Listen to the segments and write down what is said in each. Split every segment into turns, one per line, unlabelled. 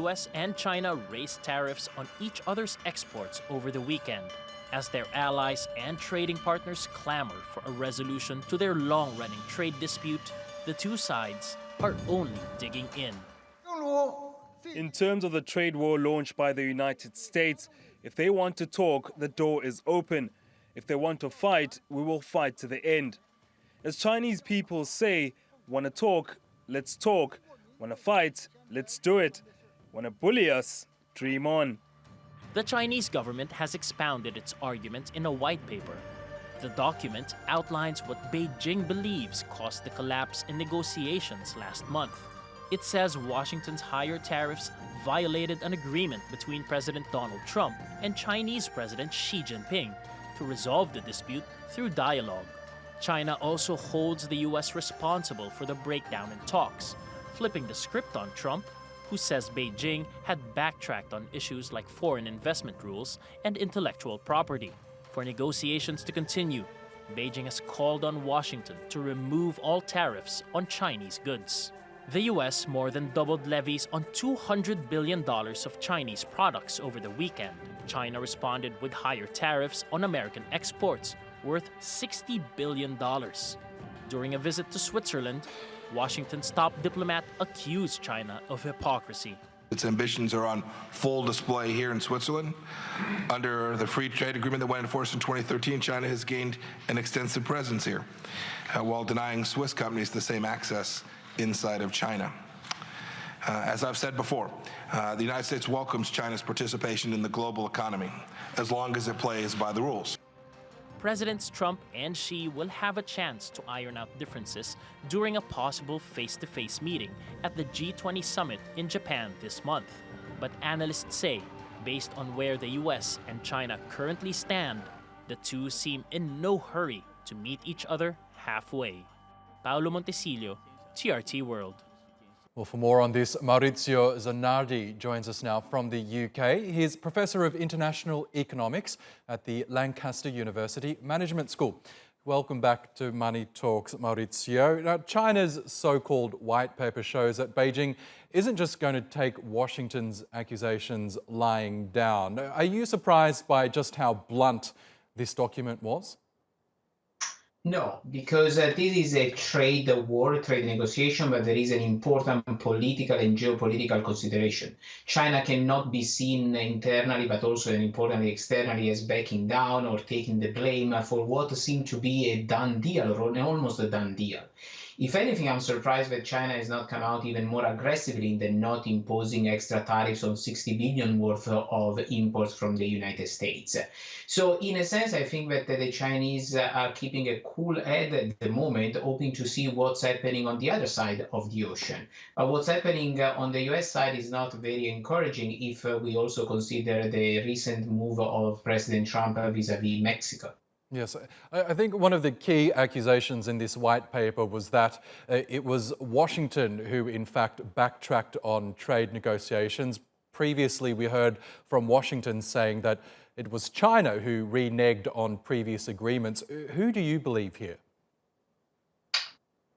US and China raised tariffs on each other's exports over the weekend, as their allies and trading partners clamor for a resolution to their long-running trade dispute. The two sides are only digging in.
In terms of the trade war launched by the United States, if they want to talk, the door is open. If they want to fight, we will fight to the end. As Chinese people say, wanna talk, let's talk. Wanna fight, let's do it. Wanna bully us, dream on.
The Chinese government has expounded its argument in a white paper. The document outlines what Beijing believes caused the collapse in negotiations last month. It says Washington's higher tariffs violated an agreement between President Donald Trump and Chinese President Xi Jinping to resolve the dispute through dialogue. China also holds the US responsible for the breakdown in talks, flipping the script on Trump, who says Beijing had backtracked on issues like foreign investment rules and intellectual property. For negotiations to continue, Beijing has called on Washington to remove all tariffs on Chinese goods. The US more than doubled levies on $200 billion of Chinese products over the weekend. China responded with higher tariffs on American exports, worth $60 billion. During a visit to Switzerland, Washington's top diplomat accused China of hypocrisy.
Its ambitions are on full display here in Switzerland. Under the free trade agreement that went into force in 2013, China has gained an extensive presence here, while denying Swiss companies the same access inside of China. As I've said before, the United States welcomes China's participation in the global economy, as long as it plays by the rules.
Presidents Trump and Xi will have a chance to iron out differences during a possible face-to-face meeting at the G20 summit in Japan this month. But analysts say, based on where the US and China currently stand, the two seem in no hurry to meet each other halfway. Paolo Montecillo, TRT World.
Well, for more on this, Maurizio Zanardi joins us now from the UK. He's Professor of International Economics at the Lancaster University Management School. Welcome back to Money Talks, Maurizio. Now, China's so-called white paper shows that Beijing isn't just going to take Washington's accusations lying down. Are you surprised by just how blunt this document was?
No, because this is a trade war, trade negotiation, but there is an important political and geopolitical consideration. China cannot be seen internally, but also and importantly externally, as backing down or taking the blame for what seemed to be a done deal or almost a done deal. If anything, I'm surprised that China has not come out even more aggressively than not imposing extra tariffs on 60 billion worth of imports from the United States. So in a sense, I think that the Chinese are keeping a cool head at the moment, hoping to see what's happening on the other side of the ocean. But what's happening on the US side is not very encouraging if we also consider the recent move of President Trump vis-à-vis Mexico.
Yes, I think one of the key accusations in this white paper was that it was Washington who, in fact, backtracked on trade negotiations. Previously, we heard from Washington saying that it was China who reneged on previous agreements. Who do you believe here?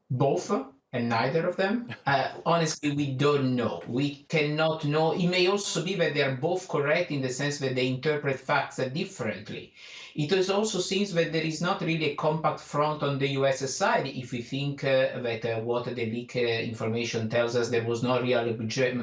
Both. And neither of them? Honestly, we don't know. We cannot know. It may also be that they are both correct in the sense that they interpret facts differently. It also seems that there is not really a compact front on the US side if we think that what the leak information tells us, there was no real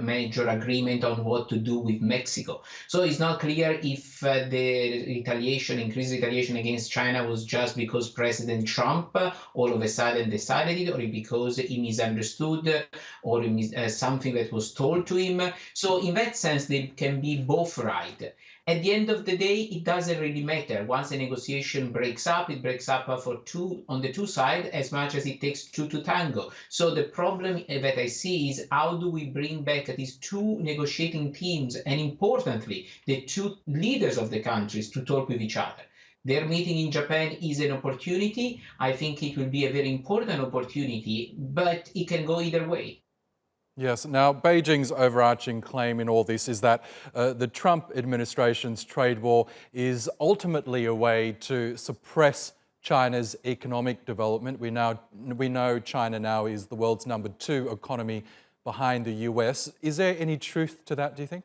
major agreement on what to do with Mexico. So it's not clear if the retaliation, increased retaliation against China was just because President Trump all of a sudden decided it, or because he misunderstood, or something that was told to him. So in that sense, they can be both right. At the end of the day, it doesn't really matter. Once a negotiation breaks up, it breaks up on the two sides as much as it takes two to tango. So the problem that I see is how do we bring back these two negotiating teams, and importantly, the two leaders of the countries to talk with each other. Their meeting in Japan is an opportunity. I think it will be a very important opportunity, but it can go either way.
Yes. Now, Beijing's overarching claim in all this is that the Trump administration's trade war is ultimately a way to suppress China's economic development. We know China now is the world's #2 economy behind the US. Is there any truth to that, do you think?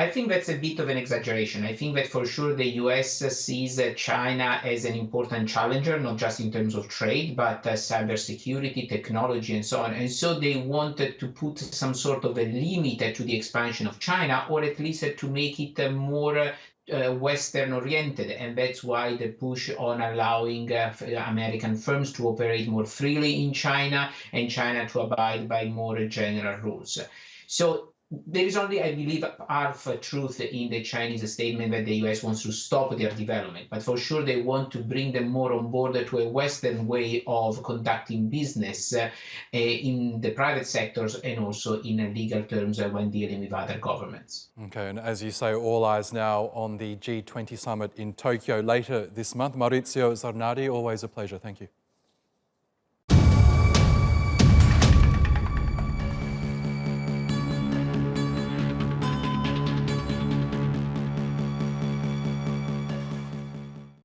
I think that's a bit of an exaggeration. I think that for sure the US sees China as an important challenger, not just in terms of trade, but cybersecurity, technology, and so on. And so they wanted to put some sort of a limit to the expansion of China, or at least to make it more Western oriented, and that's why the push on allowing American firms to operate more freely in China and China to abide by more general rules. So there is only, I believe, half truth in the Chinese statement that the US wants to stop their development, but for sure they want to bring them more on board to a Western way of conducting business in the private sectors and also in legal terms when dealing with other governments.
Okay, and as you say, all eyes now on the G20 summit in Tokyo later this month. Maurizio Zanardi, always a pleasure. Thank you.